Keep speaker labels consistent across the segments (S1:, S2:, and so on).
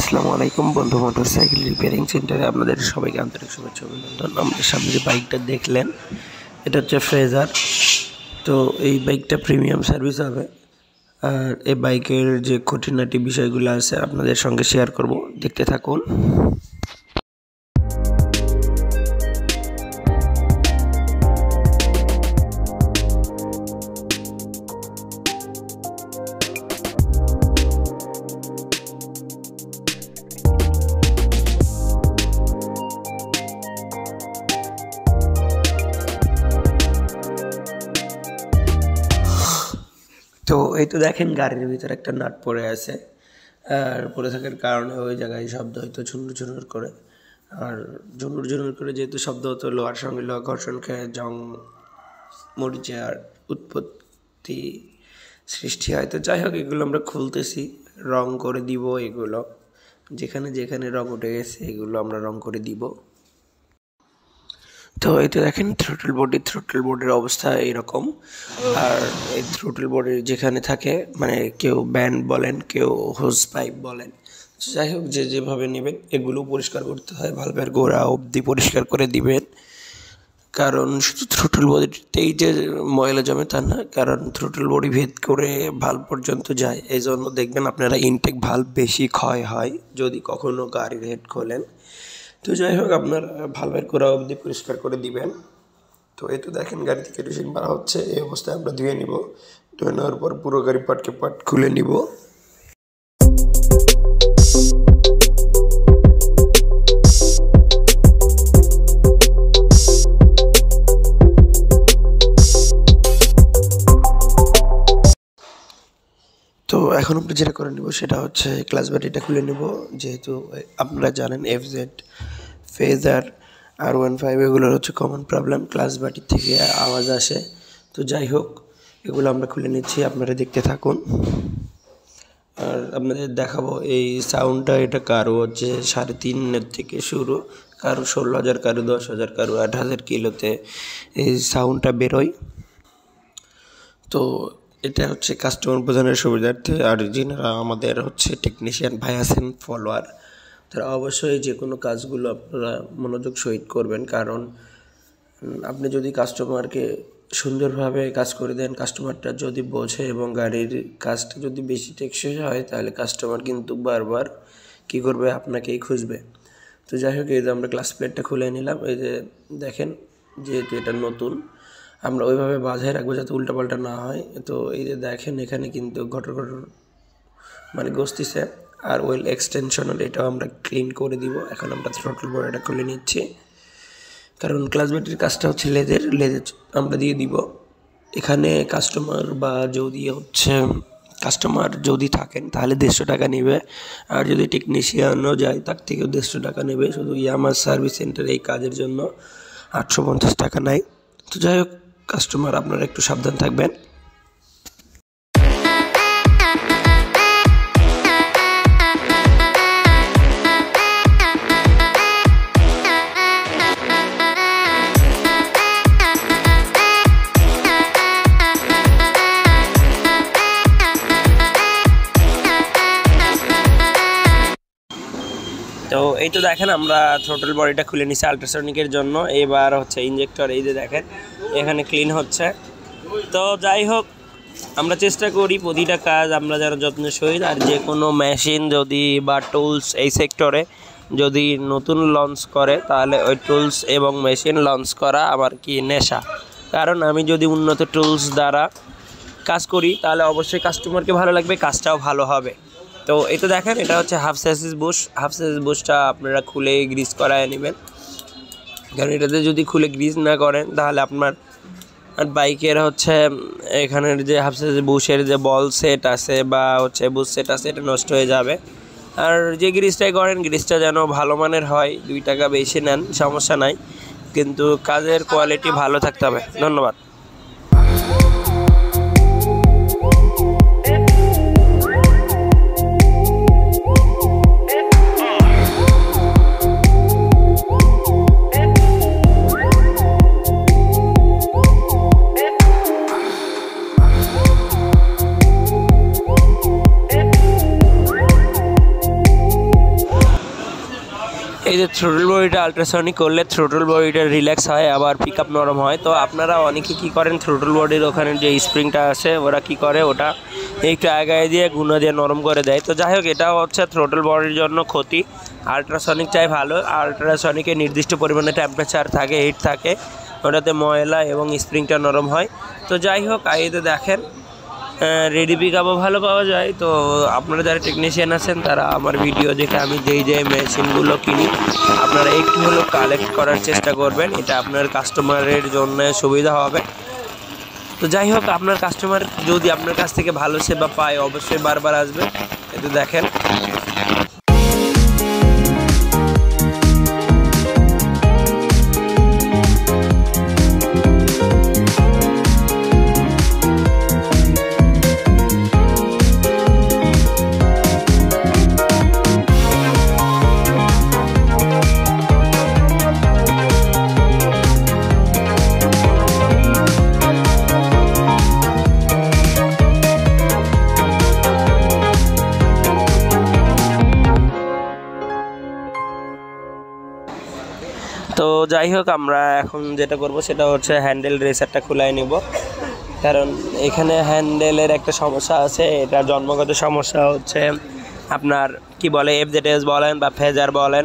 S1: আসসালামু আলাইকুম বন্ধু, মোটরসাইকেল রিপেয়ারিং সেন্টারে আপনাদের সবাইকে আন্তরিক শুভেচ্ছা অভিনন্দন। আমাদের সামনে যে বাইকটা দেখলেন এটা হচ্ছে ফেজার। তো এই বাইকটা প্রিমিয়াম সার্ভিস হবে, আর এই বাইকের যে খুঁটিনাটি বিষয়গুলো আছে আপনাদের সঙ্গে শেয়ার করব, দেখতে থাকুন। তো এই তো দেখেন গাড়ির ভিতরে একটা নাট পড়ে আছে, আর পড়ে থাকার কারণে ওই জায়গায় শব্দ হয়তো ঝুনুর ঝুনুর করে, আর ঝুনুর ঝুনুর করে যেহেতু শব্দ হতো লোহার সঙ্গে লোহা ঘর্ষণ খেয়ে জং মরিচার উৎপত্তি সৃষ্টি হয়। তো যাই হোক, এগুলো আমরা খুলতেছি, রং করে দিব। এগুলো যেখানে যেখানে রং উঠে গেছে এগুলো আমরা রং করে দিব। তো এই তো দেখেন থ্রোটল বোর্ডের অবস্থা এইরকম। আর এই থ্রোটল বোর্ডের যেখানে থাকে, মানে কেউ ব্যান্ড বলেন, কেউ হোজ পাইপ বলেন, যাই হোক যে যেভাবে নেবেন এগুলো পরিষ্কার করতে হয়। ভালভের গোড়া অবধি পরিষ্কার করে দিবেন, কারণ শুধু থ্রোটল বডিতেই যে ময়লা জমে তা না, কারণ থ্রোটল বডি ভেদ করে ভাল্ব পর্যন্ত যায়। এই জন্য দেখবেন আপনারা ইনটেক ভাল্ব বেশি ক্ষয় হয় যদি কখনো গাড়ির হেড খোলেন। তো যাই হোক, আপনার ভালভের গোড়া অবধি পরিষ্কার করে দিবেন। তো এই তো দেখেন গাড়ি থেকে কেরোসিন মারা হচ্ছে, এই অবস্থায় আমরা ধুয়ে নিব। ধুয়ে নেওয়ার পর পুরো গাড়ি পার্টকে পার্ট খুলে নিব। তো এখন আমরা যেটা করে নেব সেটা হচ্ছে ক্লাচ বাটিটা খুলে নেব। যেহেতু আপনারা জানেন FZ ফেজার R15 এগুলোর হচ্ছে কমন প্রবলেম, ক্লাচ বাটির থেকে আওয়াজ আসে। তো যাই হোক, এগুলো আমরা খুলে নিচ্ছি, আপনারা দেখতে থাকুন। আর আপনাদের দেখাবো এই সাউন্ডটা, এটা কারো হচ্ছে 3.5 থেকে শুরু, কারো 16,000, কারো 10,000, কারো 8,000 কিলোতে এই সাউন্ডটা বেরোয়। তো এটা হচ্ছে কাস্টমার বোঝানোর সুবিধার্থে। আর যিনারা আমাদের হচ্ছে টেকনিশিয়ান ভাই আছেন, ফলোয়ার, তারা অবশ্যই যে কোনো কাজগুলো আপনারা মনোযোগ সহিত করবেন, কারণ আপনি যদি কাস্টমারকে সুন্দরভাবে কাজ করে দেন, কাস্টমারটা যদি বোঝে এবং গাড়ির কাজটা যদি বেশি টেকসই হয়, তাহলে কাস্টমার কিন্তু বারবার কী করবে, আপনাকেই খুঁজবে। তো যাই হোক, এই যে আমরা ক্লাস প্লেটটা খুলে নিলাম। এই যে দেখেন, যেহেতু এটা নতুন, আমরা ওইভাবে বাঁধাই রাখবো যাতে উল্টাপাল্টা না হয়। তো এই যে দেখেন এখানে কিন্তু ঘটর মানে গসতিছে, আর ওয়েল এক্সটেনশনের এটাও আমরা ক্লিন করে দিব। এখন আমরা থ্রোটল বোর্ড এটা খুলে নিচ্ছি, কারণ ক্লাচ ব্যাটারির কাজটা হচ্ছে লেজের আমরা দিয়ে দিব। এখানে কাস্টমার যদি থাকেন তাহলে 150 টাকা নেবে, আর যদি টেকনিশিয়ানও যায় তার থেকেও 150 টাকা নেবে। শুধু ইয়ামাহা সার্ভিস সেন্টার এই কাজের জন্য 850 টাকা নেয়। তো যাই হোক, কাস্টমার আপনারা একটু সাবধান থাকবেন। তো এই তো দেখেন আমরা থ্রোটল বডিটা খুলে নিছি আল্ট্রাসনিকের জন্য। এবার হচ্ছে ইঞ্জেক্টর, এই যে দেখেন এখানে ক্লিন হচ্ছে। তো যাই হোক, আমরা চেষ্টা করি প্রতিটা কাজ আমরা যারা যত্নের সহিত। আর যে কোনো মেশিন যদি বা টুলস এই সেক্টরে যদি নতুন লঞ্চ করে, তাহলে ওই টুলস এবং মেশিন লঞ্চ করা আমার কি নেশা। কারণ আমি যদি উন্নত টুলস দ্বারা কাজ করি তাহলে অবশ্যই কাস্টমারকে ভালো লাগবে, কাজটাও ভালো হবে। তো এই তো দেখেন এটা হচ্ছে হাফ সাইজ বুশটা আপনারা খুলে গ্রিস করায় নেবেন, কারণ এটাতে যদি খুলে গ্রিস না করেন তাহলে আপনার বাইকের হচ্ছে এখানের যে হাফ সাইজ বুশের যে বল সেট আছে বা হচ্ছে বুশ সেট আছে, এটা নষ্ট হয়ে যাবে। আর যে গ্রিসটাই করেন, গ্রিসটা যেন ভালো মানের হয়, 2 টাকা বেশি নেন সমস্যা নাই, কিন্তু কাজের কোয়ালিটি ভালো থাকতে হবে। ধন্যবাদ। এই যে থ্রোটল বডিটা আল্ট্রাসনিক করলে থ্রোটল বডিটা রিল্যাক্স হয়, আবার পিক আপ নরম হয়। তো আপনারা অনেকে কী করেন, থ্রোটল বডির ওখানে যে স্প্রিংটা আছে ওরা কি করে, ওটা একটু আগায় দিয়ে গুঁড়ো দিয়ে নরম করে দেয়। তো যাই হোক, এটা হচ্ছে থ্রোটল বডির জন্য ক্ষতি। আল্ট্রাসনিকটাই ভালো। আল্ট্রাসনিকে নির্দিষ্ট পরিমাণে টেম্পারেচার থাকে, হিট থাকে, ওটাতে ময়লা এবং স্প্রিংটা নরম হয়। তো যাই হোক, আইতে দেখেন রেডি পিক আপও ভালো পাওয়া যায়। তো আপনারা যারা টেকনিশিয়ান আছেন তারা আমার ভিডিও দেখে আমি যেই মেশিনগুলো কিনি আপনারা একটু হলেও কালেক্ট করার চেষ্টা করবেন, এটা আপনার কাস্টমারের জন্য সুবিধা হবে। তো যাই হোক, আপনার কাস্টমার যদি আপনার কাছ থেকে ভালো সেবা পায় অবশ্যই বারবার আসবে। এটা দেখেন তো যাই হোক, আমরা এখন যেটা করব সেটা হচ্ছে হ্যান্ডেল রেসারটা খুলাই নেব, কারণ এখানে হ্যান্ডেলের একটা সমস্যা আছে। এটা জন্মগত সমস্যা হচ্ছে আপনার কি বলে FZS বলেন বা ফেজার বলেন,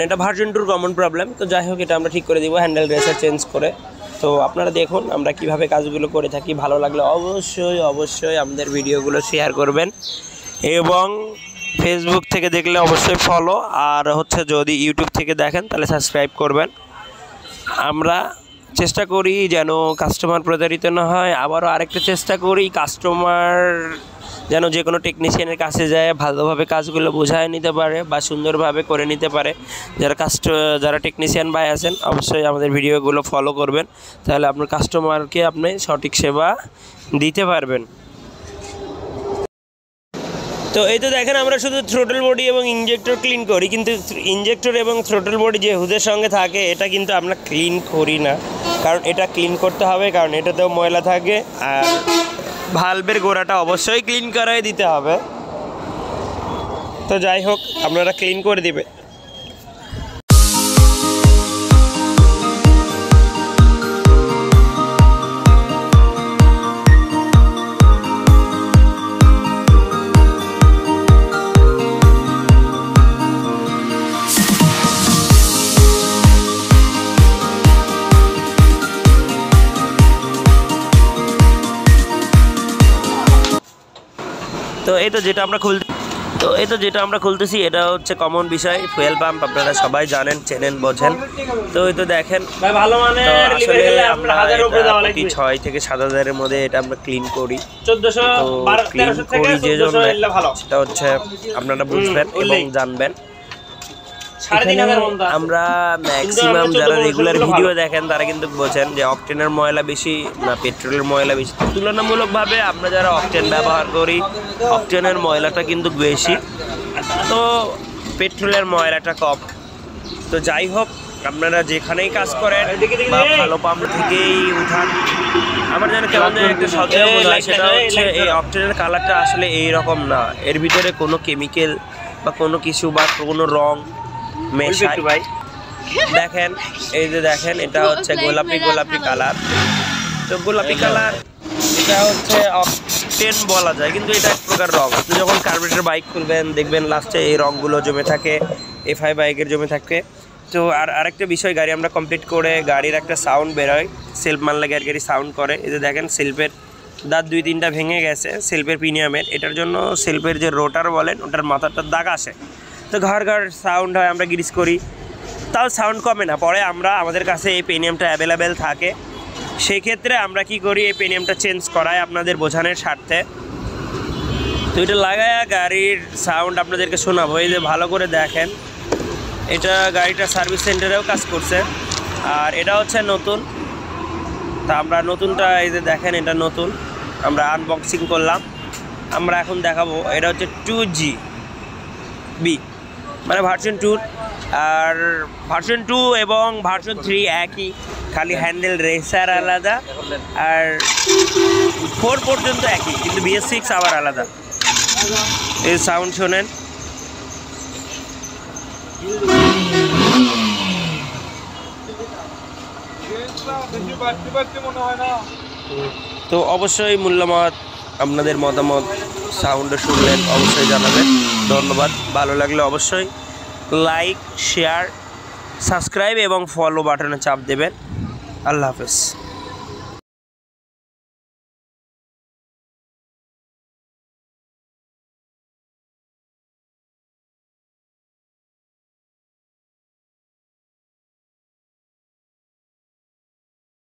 S1: এটা ভার্সন 2 কমন প্রবলেম। তো যাই হোক, এটা আমরা ঠিক করে দিব হ্যান্ডেল রেসার চেঞ্জ করে। তো আপনারা দেখুন আমরা কিভাবে কাজগুলো করে থাকি। ভালো লাগলে অবশ্যই আমাদের ভিডিওগুলো শেয়ার করবেন, এবং ফেসবুক থেকে দেখলে অবশ্যই ফলো, আর হচ্ছে যদি ইউটিউব থেকে দেখেন তাহলে সাবস্ক্রাইব করবেন। আমরা চেষ্টা করি যেন কাস্টমার প্রতারিত না হয়। আবারও আরেকটা চেষ্টা করি, কাস্টমার যেন যে কোনো টেকনিশিয়ানের কাছে যায় ভালোভাবে কাজগুলো বোঝায় নিতে পারে বা সুন্দরভাবে করে নিতে পারে। যারা টেকনিশিয়ান ভাই আছেন অবশ্যই আমাদের ভিডিওগুলো ফলো করবেন, তাহলে আপনার কাস্টমারকে আপনি সঠিক সেবা দিতে পারবেন। তো এই তো দেখেন, আমরা শুধু থ্রোটল বডি এবং ইঞ্জেক্টর ক্লিন করি, কিন্তু ইঞ্জেক্টর এবং থ্রোটল বডি যে হুদের সঙ্গে থাকে এটা কিন্তু আমরা ক্লিন করি না, কারণ এটা ক্লিন করতে হবে, কারণ এটাতেও ময়লা থাকে। আর ভালভের গোড়াটা অবশ্যই ক্লিন করাই দিতে হবে। তো যাই হোক, আপনারা ক্লিন করে দিবে। তো এই তো যেটা আমরা খুলতেছি এটা হচ্ছে কমন বিষয়, ফুয়েল পাম্প। আপনারা সবাই জানেন, চেনেন, বোঝেন। তো এই তো দেখেন, আসলে আমরা 6 থেকে 7,000-এর মধ্যে এটা আমরা ক্লিন করি। 1400 ক্লিন করি যে জন্য সেটা হচ্ছে আপনারা বুঝবেন এবং জানবেন। আমরা ম্যাক্সিমাম যারা রেগুলার ভিডিও দেখেন তারা কিন্তু বোঝেন যে অকটেনের ময়লা বেশি না পেট্রোলের ময়লা বেশি। তুলনামূলকভাবে আমরা যারা অকটেন ব্যবহার করি অকটেনের ময়লাটা কিন্তু বেশি, তো পেট্রোলের ময়লাটা কম। তো যাই হোক, আপনারা যেখানেই কাজ করেন বা ভালো পাম্প থেকেই উঠান, আমার যেন কেমন যেন একটা সন্দেহ মনে হয়, সেটা হচ্ছে এই অকটেনের কালারটা আসলে এইরকম না, এর ভিতরে কোনো কেমিক্যাল বা কোনো কিছু বা কোনো রং মেশায়। দেখেন, এই যে দেখেন, এটা হচ্ছে গোলাপি কালার। তো গোলাপি কালার এটা হচ্ছে অকটেন বলা যায়, কিন্তু এটা এক প্রকার রং। আপনি যখন কার্বোরেটর বাইক খুলবেন দেখবেন লাস্টে এই রঙগুলো জমে থাকে, FI বাইকের জমে থাকে। তো আরেকটা বিষয়, গাড়ি আমরা কমপ্লিট করে গাড়ির একটা সাউন্ড বেরোয়, সেলফ মারলে গাড়ি সাউন্ড করে। এই যে দেখেন, সেলফের দাঁত 2-3টা ভেঙে গেছে সেলফের প্রিমিয়ামের, এটার জন্য সেলফের যে রোটার বলেন ওটার মাথাটার দাগ আসে, তো ঘর সাউন্ড হয়, আমরা গ্রিস করি, তাও সাউন্ড কমে না। পরে আমাদের কাছে এই প্রিমিয়ামটা অ্যাভেলেবেল থাকে, সেই ক্ষেত্রে আমরা কি করি, এই প্রিমিয়ামটা চেঞ্জ করাই আপনাদের বোঝানোর স্বার্থে। তো এটা লাগায় গাড়ির সাউন্ড আপনাদেরকে শোনাবো। এই যে ভালো করে দেখেন, এটা গাড়িটা সার্ভিস সেন্টারেও কাজ করছে, আর এটা হচ্ছে নতুন। তা আমরা নতুনটা এই যে দেখেন, এটা নতুন, আমরা আনবক্সিং করলাম। আমরা এখন দেখাবো, এটা হচ্ছে 2GB, মানে ভার্সন 2। আর ভার্সন 2 এবং ভার্সন 3 একই, খালি হ্যান্ডেল রেসার আলাদা, আর 4 পর্যন্ত একই, কিন্তু BS6 আবার আলাদা। এই সাউন্ড শোনেন, তো অবশ্যই মূল্যমত আপনাদের মতামত সাউন্ডে শুনলেন, অবশ্যই জানাবেন। ধন্যবাদ। ভালো লাগলে অবশ্যই লাইক, শেয়ার, সাবস্ক্রাইব এবং ফলো বাটনে চাপ দেবেন। আল্লাহ হাফেজ।